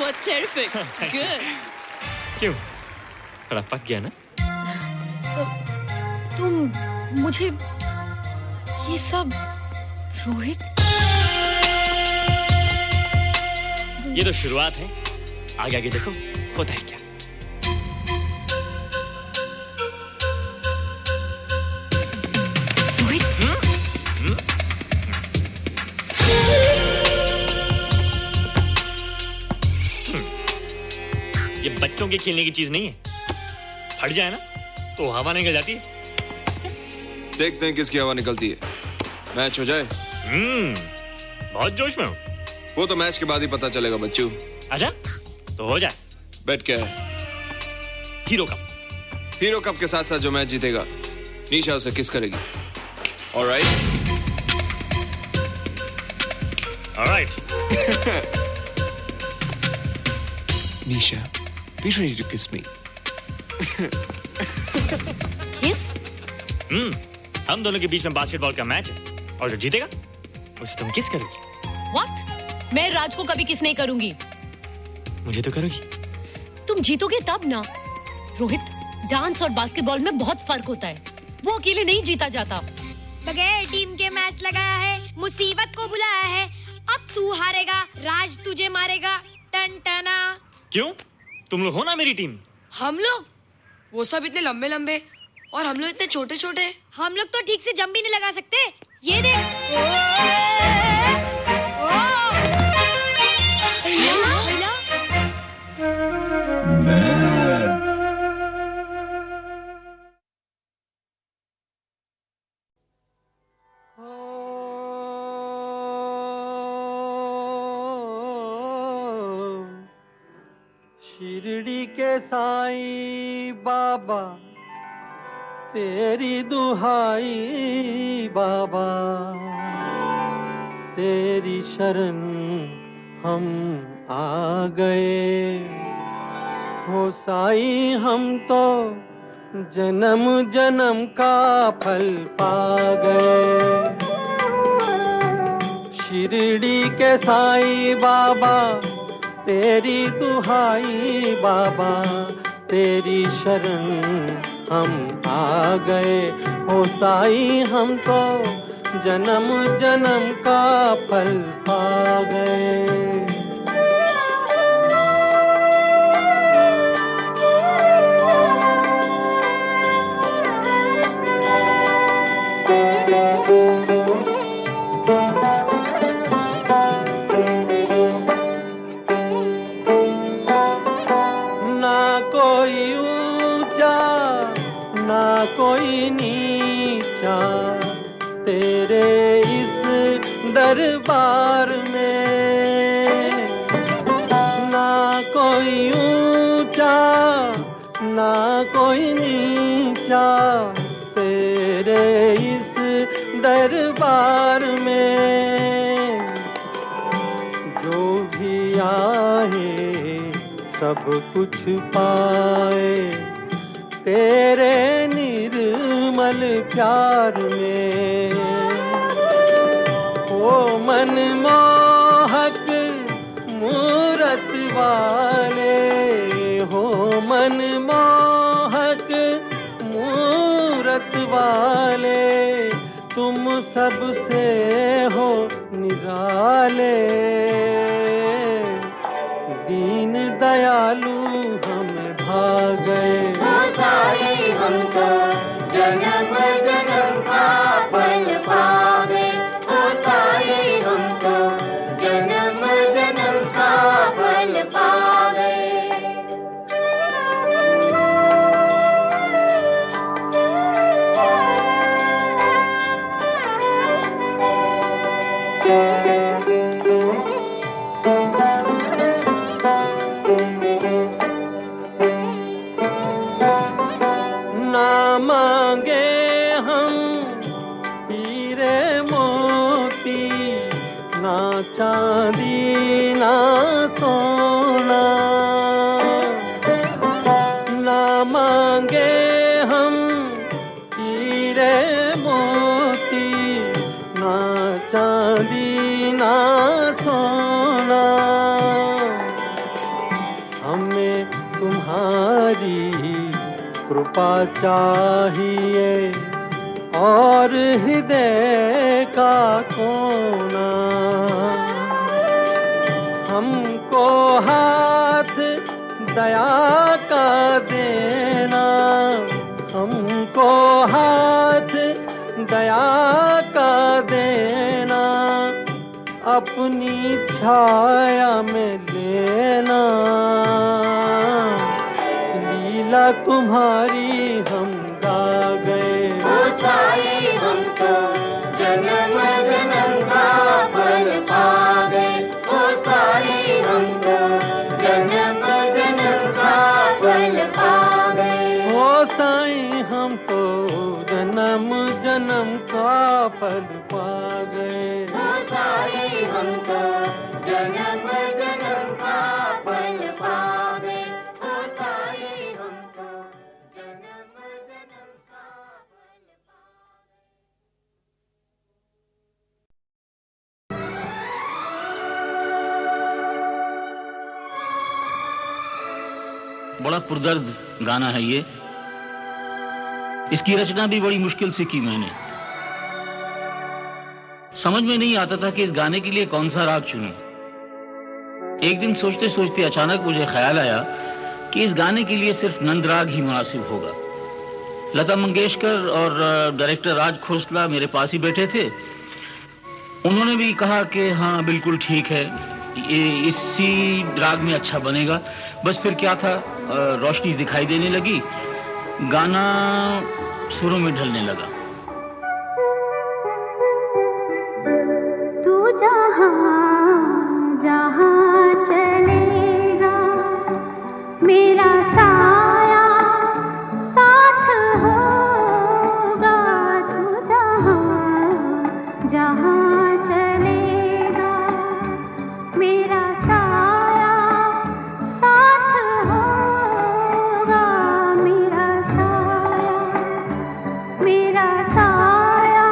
Speaker 6: You're terrific. Good.
Speaker 13: क्यों? थोड़ा पक गया ना?
Speaker 6: तुम मुझे ये सब रोहित?
Speaker 13: ये तो शुरुआत है, आगे आगे देखो होता है क्या। ये बच्चों के खेलने की चीज नहीं है, फट जाए ना तो हवा निकल जाती है।
Speaker 9: देखते हैं किसकी हवा निकलती है। मैच हो जाए।
Speaker 13: बहुत जोश में हूँ।
Speaker 9: वो तो मैच के बाद ही पता चलेगा बच्चू।
Speaker 13: अच्छा तो हो जाए।
Speaker 9: बेट क्या है?
Speaker 13: Hero cup.
Speaker 9: हीरो कप के साथ साथ जो मैच जीतेगा निशा उसे किस करेगी। Alright. Nisha, be ready to kiss me.
Speaker 6: Kiss?
Speaker 13: हम दोनों के बीच में बास्केटबॉल का मैच है और जो जीतेगा उसे तुम किस करोगी।
Speaker 6: What? मैं राज को कभी किस नहीं करूंगी।
Speaker 13: मुझे तो करोगी।
Speaker 6: तुम जीतोगे तब ना। रोहित, डांस और बास्केटबॉल में बहुत फर्क होता है, वो अकेले नहीं जीता जाता।
Speaker 7: बगैर टीम के मैच लगाया है, मुसीबत को बुलाया है। अब तू हारेगा, राज तुझे मारेगा। टन टना।
Speaker 13: क्यों? तुम लोग हो ना मेरी टीम।
Speaker 6: हम लोग? वो सब इतने लंबे लंबे और हम लोग इतने छोटे छोटे।
Speaker 7: हम लोग तो ठीक से जंप भी नहीं लगा सकते। ये देख।
Speaker 3: शिरडी के साईं बाबा तेरी दुहाई बाबा, तेरी शरण हम आ गए। हो साईं हम तो जन्म जन्म का फल पा गए। शिरडी के साईं बाबा तेरी दुहाई बाबा, तेरी शरण हम आ गए। हो साईं हम तो जन्म जन्म का फल पा गए। कोई नीचा तेरे इस दरबार में, ना कोई ऊंचा ना कोई नीचा तेरे इस दरबार में। जो भी आए सब कुछ पाए तेरे निर्मल प्यार में। ओ मनमोहक मूरत वाले, हो मनमोहक मूरत वाले, तुम सबसे हो निराले। दीन दयालु हम भाग गए। हम तो जन्म जन्म का फल पावे। ओ साईं हम तो जन्म जन्म का फल पावे। चांदी ना सोना ना मांगे हम, हीरे मोती ना चांदी ना सोना।
Speaker 18: कृपा चाहिए और हृदय का कोना, हमको हाथ दया का देना, हमको हाथ दया का देना, अपनी छाया में लेना, लीला तुम्हारी हम गा गए।
Speaker 2: ओ साई हम तो जन्म जन्म का फल पा गए, ओ साई हम तो जन्म जन्म का फल पा गए।
Speaker 18: ओ साई हम तो जन्म जन्म का फल पा गए।
Speaker 2: ओ साई हम तो जन्म जन्म का फल पा गए, ओ साई हम तो जन्म जन्म का फल पा
Speaker 8: गए। बड़ा पुरदर्द गाना है ये। इसकी रचना भी बड़ी मुश्किल से की मैंने। समझ में नहीं आता था कि इस गाने के लिए कौन सा राग चुनूं। एक दिन सोचते सोचते अचानक मुझे ख्याल आया कि इस गाने के लिए सिर्फ नंदराग ही मुनासिब होगा। लता मंगेशकर और डायरेक्टर राज खोसला मेरे पास ही बैठे थे। उन्होंने भी कहा कि हाँ बिल्कुल ठीक है, ये इसी राग में अच्छा बनेगा। बस फिर क्या था, रोशनी दिखाई देने लगी, गाना सुरों में ढलने लगा।
Speaker 2: तू जहाँ जहाँ चलेगा मेरा साया साथ होगा। तू जहाँ जहाँ चलेगा मेरा साया साथ होगा। मेरा साया मेरा साया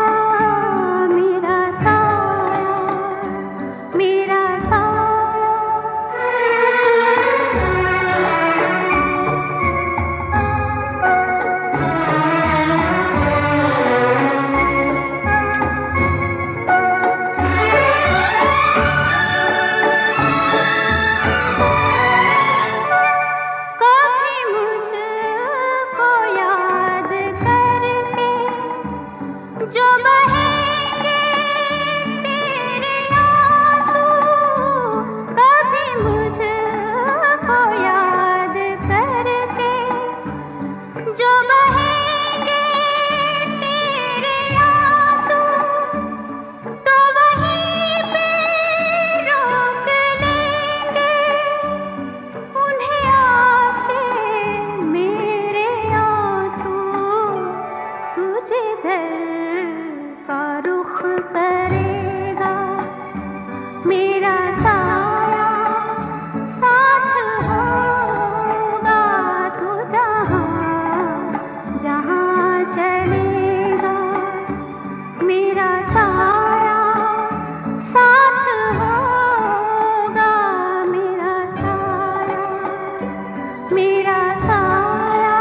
Speaker 2: मेरा साया मेरा जो बहेंगे तेरे आंसू, कभी मुझको याद करके जो बहेंगे तेरे आंसू, तो वहीं पे रोक लेंगे उन्हें आके मेरे आंसू। तुझे का रुख करेगा मेरा साया साथ होगा। तू जहाँ जहाँ चलेगा मेरा साया साथ होगा। मेरा साया मेरा साया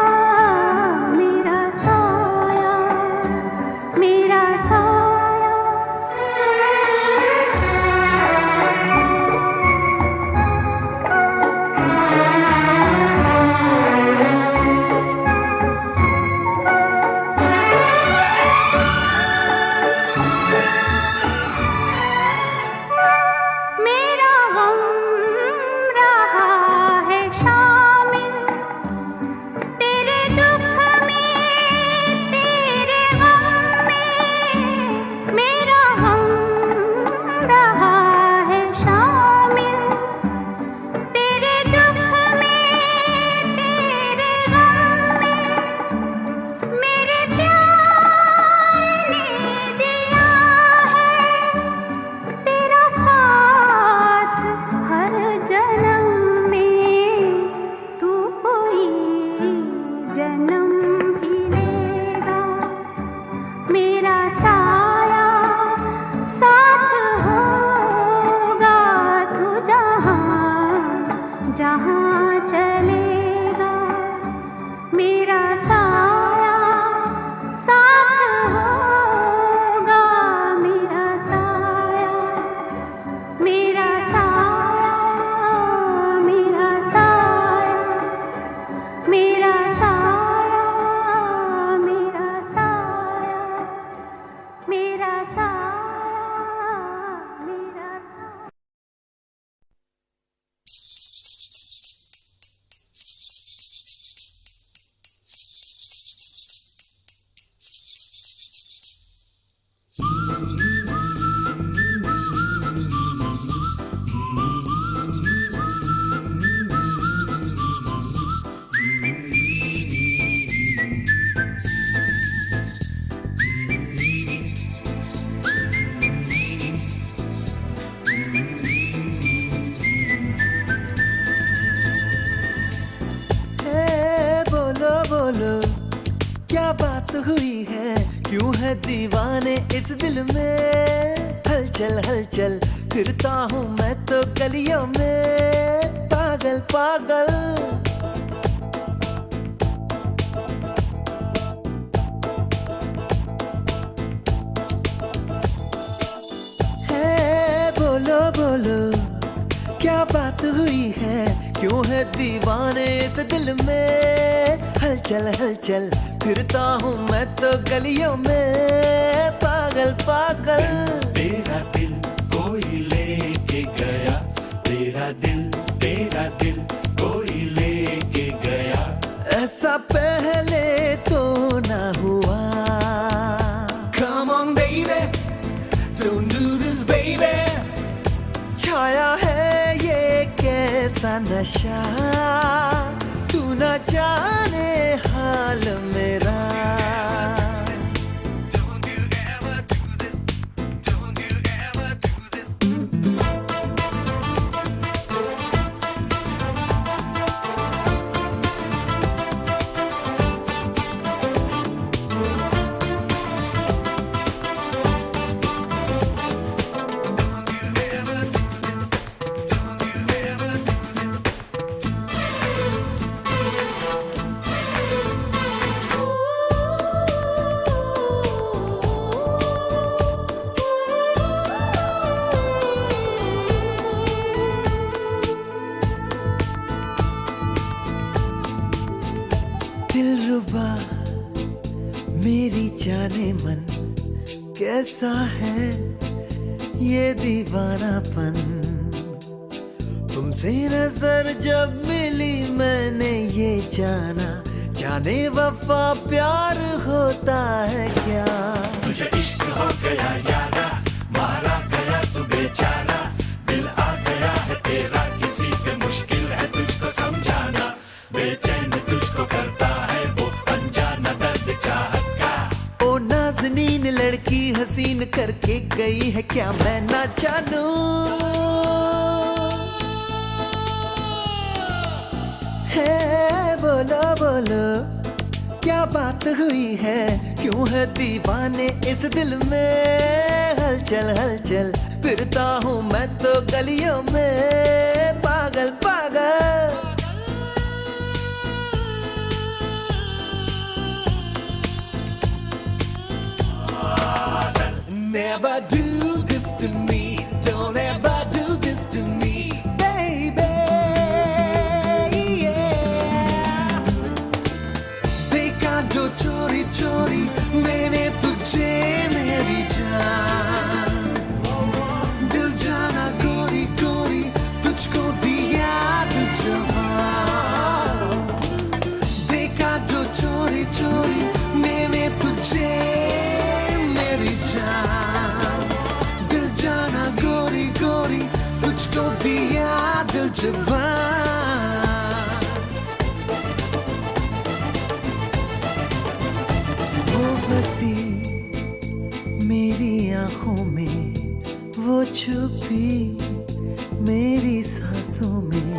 Speaker 2: मेरा साया मेरा साया। मेरा गम रहा है शामिल तेरे दुख में तेरे गम में। मेरा गम रहा है शामिल तेरे दुख में तेरे गम में। मेरे प्यार ने दिया है तेरा साथ हर जन्म में। तू कोई जन्म भी लेगा मेरा साया साथ होगा। तू जहाँ जहाँ चलेगा मेरा
Speaker 19: क्या बात हुई है, क्यों है दीवाने इस दिल में। हलचल हलचल फिरता हूँ मैं तो गलियों में, पागल पागल। है बोलो बोलो क्या बात हुई है, क्यों है दीवाने इस दिल में। हलचल हलचल फिरता हूँ मैं तो गलियों में, पागल पागल।
Speaker 20: तेरा दिल कोई लेके गया, तेरा दिल कोई लेके गया।
Speaker 19: ऐसा पहले तो ना हुआ। Come on baby, don't do this baby। छाया है ये कैसा नशा, तू न जाने हाल मेरा। दिलरुबा मेरी जाने मन, कैसा है ये दीवानापन। तुमसे नजर जब मिली मैंने ये जाना, जाने वफा प्यार होता है क्या।
Speaker 20: तुझे इश्क हो गया यारा, मारा गया तू बेचारा। दिल आ गया है तेरा, किसी पे मुश्किल है तुझको समझाना। बेचैन तुझको करता है वो अनजाना दर्द चाहत का।
Speaker 19: ओ नाज़नीन लड़की हसीन करके गई है, क्या मैं ना जानूं। है बोलो बोलो क्या बात हुई है, क्यों है दीवाने इस दिल में। हलचल हलचल फिरता हूँ मैं तो गलियों में, पागल पागल। Never do this to me, don't ever do this to me, baby, yeah। देखा जो चोरी चोरी मैंने तुझे मेरी जान, दिल जाना गोरी गोरी तुझको दिया दिल जवान। देखा जो चोरी चोरी मैंने तुझे मेरी जान, दिल जाना गोरी गोरी तुझको दिया दिल जवान। वो बसी मेरी आंखों में, वो छुपी मेरी सांसों में।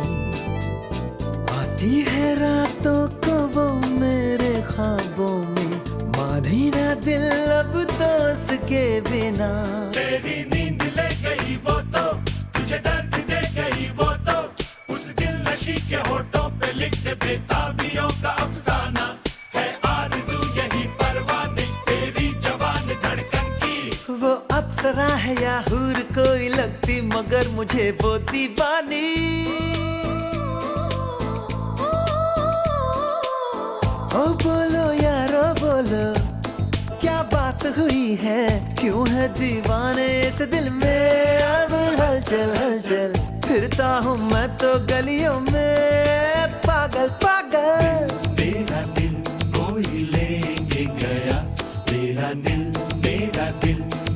Speaker 19: आती है रातों को वो मेरे ख्वाबों में, मानी ना दिल अब तो उसके बिना।
Speaker 20: तेरी नींद ले गई वो तो, तुझे दर्द दे गई वो तो। उस दिल नशी के होठों पे लिखते बेताबियों का अफसाना है। आरज़ू यही परवाने तेरी जवान धड़कन की।
Speaker 19: वो अप्सरा है या हूर कोई लगती, मगर मुझे वो दीवानी। ओ बोलो यारो बोलो क्या बात हुई है, क्यों है दीवाने इस दिल में। अब हलचल हलचल फिरता हूँ मैं तो गलियों में, पागल पागल।
Speaker 20: तेरा दिल कोई लेके गया, तेरा दिल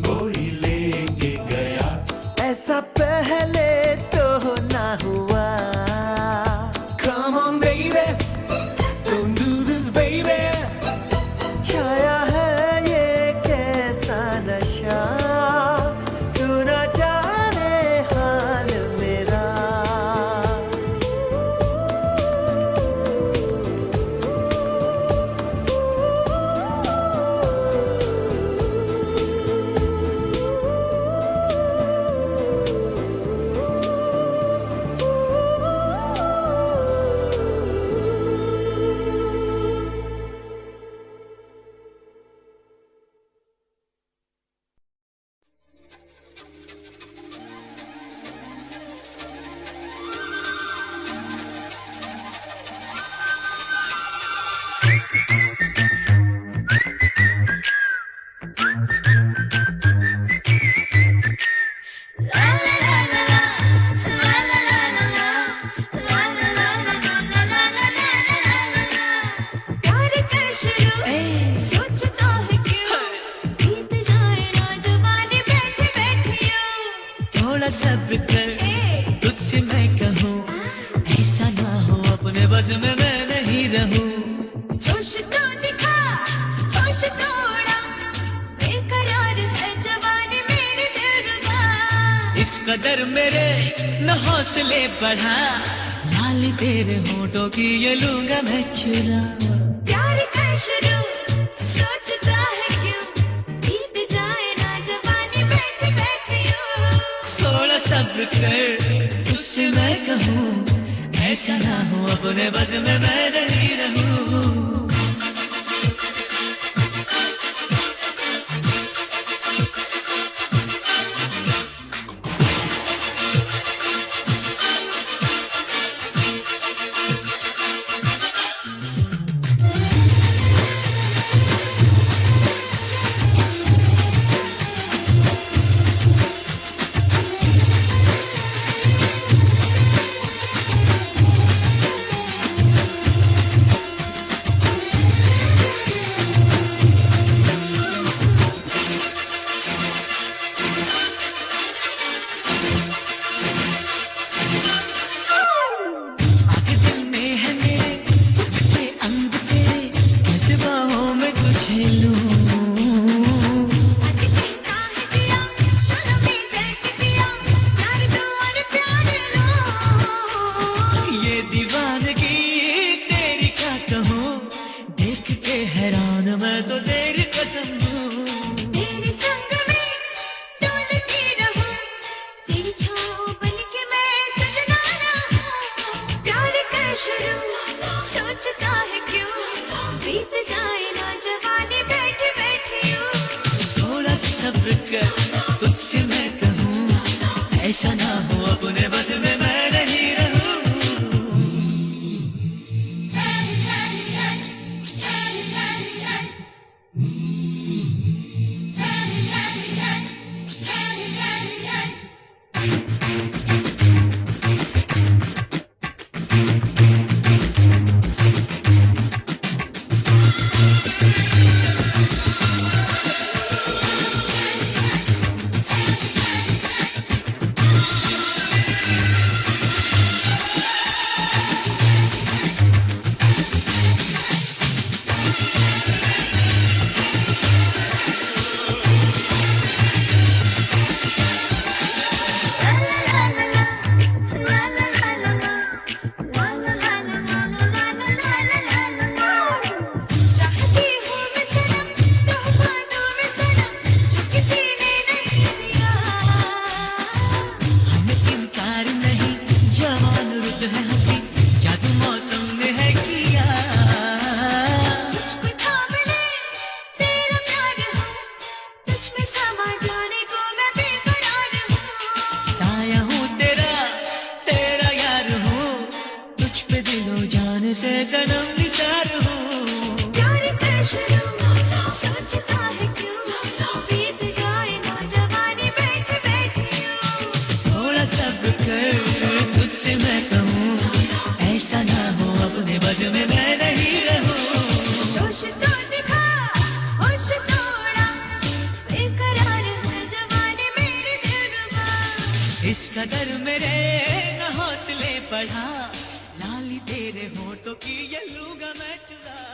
Speaker 20: कोई लेके गया।
Speaker 19: ऐसा पहले तो ना हुआ। Come on baby, don't do this baby। छाया है ये कैसा नशा, तू न जाने हाल मेरा।
Speaker 2: प्यार कर शुरू सोचता है क्यों बीत जाए ना जवानी बैठे बैठियों
Speaker 19: थोड़ा सब्र कर तुझसे मैं कहूँ ऐसा ना हो अपने बस में मैं नहीं रहूँ
Speaker 2: जोश तो दिखा होश तोड़ा बेकरार है जवानी मेरी दिलरुबा
Speaker 19: इस कदर मेरे न हौसले बढ़ा लाली तेरे होठों की ये लूंगा मैं चुरा
Speaker 2: प्यार कर शुरू सोचता है क्यों बीत जाए ना जवानी बैठे बैठियों
Speaker 19: थोड़ा सब्र कर तुझसे मैं कहूँ ऐसा ना हो अपने बस में मैं नहीं रहूँ
Speaker 2: सोचता है क्यों बीत जाए ना जवानी बैठे बैठियों
Speaker 19: थोड़ा सब्र कर तुझसे मैं कहूँ ऐसा ना हो अपने बस में मैं नहीं रहूँ से जन्म निसार हूँ
Speaker 2: प्यार कर शुरू सोचता है क्यों बीत जाए ना जवानी बैठे बैठियों
Speaker 19: थोड़ा सब्र कर तुझसे मैं कहूँ ऐसा ना हो अपने बस में मैं नहीं रहूँ
Speaker 2: जोश तो दिखा होश तोड़ा बेकरार है जवानी मेरी दिलरुबा
Speaker 19: इस कदर मेरे न हौसले बढ़ा लाली तेरे होठों की ये लूंगा मैं चुरा